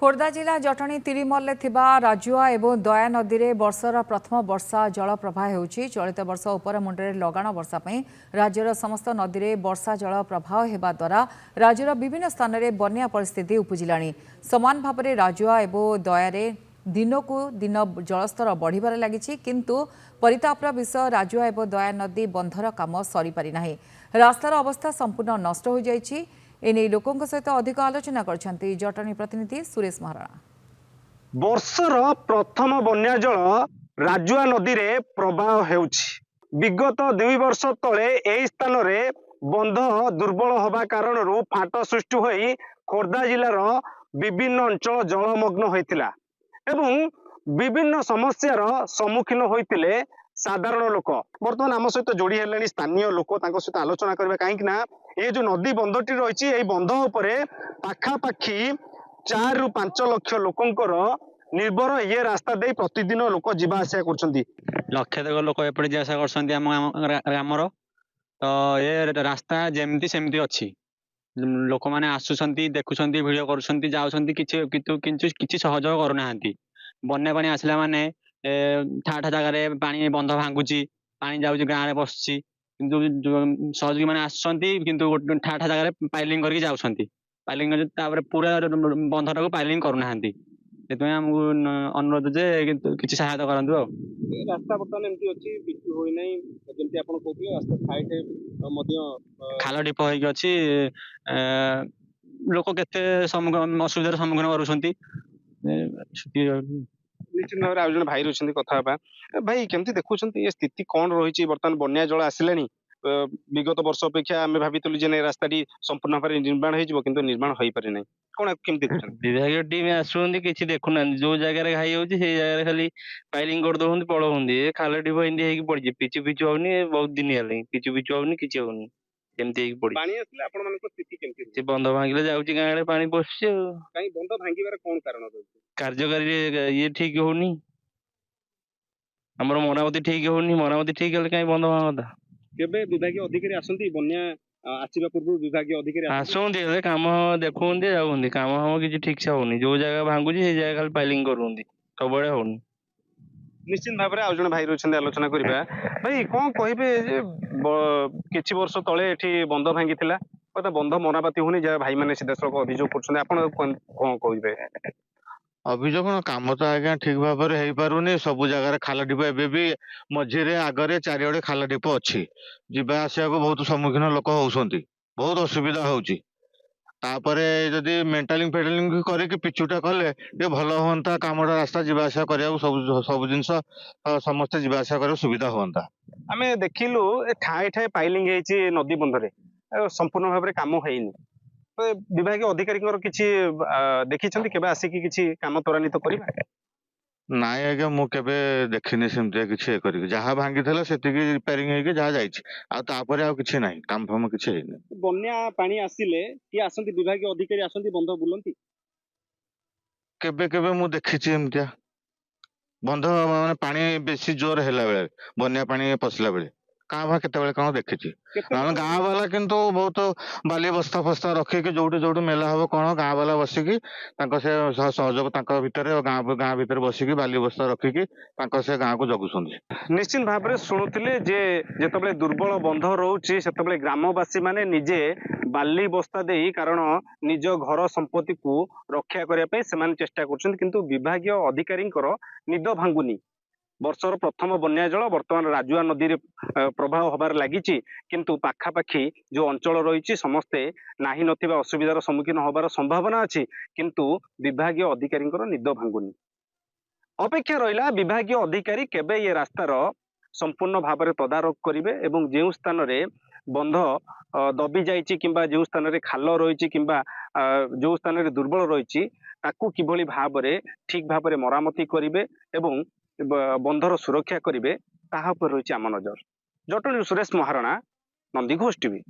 खोर्धा जिला जटणी तिरिमल्ले थिबा राजुआ एवं दया नदी में वर्षर प्रथम वर्षा जल प्रवाह होउछि। चलित वर्ष उपर मुंडे लगाण वर्षा पई राज्यर समस्त नदी में वर्षा जल प्रवाह हेबा द्वारा राज्यर विभिन्न स्थान में बन्या परिस्थिति उपजिलाणी। समान भाव में राजुआ एवं दयारे दिनकू दिन जलस्तर बढ़िबार लागिछि, किंतु परितापर विषय राजुआ एवं दया नदी बंधर काम सरी पारि नाही। रास्तार अवस्था संपूर्ण नष्ट हो जाइछि। एने लोकों सहित अधिक आलोचना करछन्ति जटणी प्रतिनिधि सुरेश महाराणा। वर्षर प्रथम बन्या जल राजुआ नदी रे प्रवाह हेउछि। विगत 2 वर्ष तले एही स्थान रे बंध दुर्बल होबा कारणरू फाट सृष्टि होई खोर्धा जिलार विभिन्न अंचल जलमग्न होइतिला एवं विभिन्न समस्यार सम्मुखीन होइतिले साधारण लोक। बर्तमान आम सहित जोड़ी हेलेनी स्थानीय लोक, तांको सहित आलोचना करबा काहेकि ना ये जो नदी बंधटी रही है बंध उपरे पाखापाखि 4 ରୁ 5 लक्ष लोकंकर निर्भर ये रास्ता दे प्रतिदिन लोक जीवा आसिया करछन्ती। लक्षाधिक लोक एपटे जीवासा करछन्ती आम ग्रामर। तो ये रास्ता जेमती सेमती अच्छी, लोक मैंने आसुछन्ती देखुछन्ती भिडियो करुछन्ती जाउछन्ती, किछि सहयोग करूनाहांती। बन्या पानी आसला माने ठाठा जगह पानी बंध भांगुची, पानी जाउची गाँ रे बसची, किंतु सहयोगी मैंने आसुछन्ती किंतु ठाठा जगह पाइलिंग करके जाउछन्ती। पाइलिंग तापर पूरा बंधटाକୁ पाइलिंग करूनाहांती। ସେଥିପାଇଁ ଆମକୁ ଅନୁରୋଧ ଯେ କିଛି ସହାୟତା କରନ୍ତୁ। ଆଉ रास्ता बर्तमान एमती अछि बिक्री होई नै, जेमती आपण कहथिले रास्ता साइड मध्य खाल ढिप ହେଇକି ଅଛି। लोक केते असुविधार सम्मुखीन करूछन्ती। निश्चित भाव में आज भाई रही कथा भाई केमती देखुं ये स्थिति कौन रही बर्तमान बन्या जल आसिलानी। विगत वर्ष अपेक्षा आम भाई रास्ता संपूर्ण भाव निर्माण हो निर्माण हो पारे ना कौन केमती विभाग टीम आसुंदी किसी देखुना जो जगह घाई होची से जगह खाली फाइलिंग कर दउहंदी पळौहंदी। खाल ढिप एंदी हेकी पड़ी पिचु पिचु होनी बहुत दिन हेले पिचु पिचु होनी किछि होनी केमती हेकी पड़ी। पानी आसले आपण मानको स्थिति केमती से बंध भांगिले जाउची गाँ रे पानी पसछि। काई बंध भांगिबार कोन कारण रहउछि? कार्यकारी ये ठीक होनी, हमर मरामती ठीक होनी। मरामती ठीक हेले काई बंध भांगदा। केबे विभागीय अधिकारी आसंती बन्या आसीबा पूर्व विभागीय अधिकारी आसुंदी हेले काम देखुंदी जाउंदी, काम हम किछि ठीक से होनी। जो जगह भांगुची से जगह खाली फाइलिंग करूंदी, सबळे होनी। निश्चित भाव में आज भाई रही आलोचना करवा। भाई कौन कहे किछि वर्ष तले एठी बंध भांगी थिला, बंध मरामती होनी जहाँ भाई मैंने सीधासख अभियोग कर अभियोग काम तो आज्ञा ठीक भाव में हो पारुनी। सब जगह खाल ढिप एबे भी मझिरे आगरे चारिआडे खाल ढिप अच्छी, जीवा आसिया को बहुत सम्मुखीन लोक होउछन्ती, बहुत असुविधा होउची। तापरे जदि मेंटालिंग फेटालिंग करके पिचुटा कले ये भल होता कामटा रास्ता जीवा आसिया करिया सब जिनस समस्त जीवा आसिया करिया सुविधा होता। आमे देखिलु ठाए ठाए पाइलिंग हेची नदी बंधरे संपूर्ण भाव में काम होइनी। विभागीय अधिकारी किछि देखिछन्ती केबे आसिकी किछि काम त्वरान्वित करिबा? नाई आज्ञा मु केबे देखिनी सेमतिया किछि करिक जहाँ भांगी थिला सेतिकी रिपेयरिंग हेके जहाँ जाइछि आ तापरे आ किछि नाही, काम फाम किछि हेइनी। बन्या पानी आसिले कि आसंती विभागीय अधिकारी आसंती बंध बुलंती? केबे केबे मु देखिछि एमतिया बंध माने पानी बेसी जोर हेला बेले बन्या पानी पसला बेले काँ भा केते बेले कौन देखिछि। गाँ वाला किंतु बहुत बाली बस्ता फस्ता रखिके जोटी जोटी मेला हबो कौन गाँ वाला बसिकी तांको से सहयोग तांको भितरे गाँ भितर बसिकी बाली बस्ता रखिकी तांको से गाँ को जगुछन्ती। निश्चित भाव में शुणुले जे जेतबेले दुर्बल बंध रोचे सेतबेले ग्रामवासी माने निजे बाली बस्ता दे कारण निज घर संपत्ति को रक्षा करने से चेष्टा कर, किंतु विभागीय अधिकारी निद भांगुनी। वर्षर प्रथम बन्या जल बर्तमान राजुआ नदी रे प्रभाव होबार लागिछि, किंतु पाखापाखि जो अंचल रही समस्ते नाही नथिबा असुविधार सम्मुखीन होबार संभावना अछि, किंतु विभागीय अधिकारी निद भांगुनी। अपेक्षा रहिला विभागीय अधिकारी केबे ये रास्तार संपूर्ण भाव में तदारख करिवे एवं जो स्थान रे बंध दबी जाइछि किंबा जो स्थान रे खाल रही किंबा जो स्थान रे दुर्बल रही ताकू किभली भाव में ठीक भाव में मरामती करिवे एवं बंधर सुरक्षा करिवे ताहा पर रही आम नजर। जटणी सुरेश महाराणा, नंदीघोष टीवी।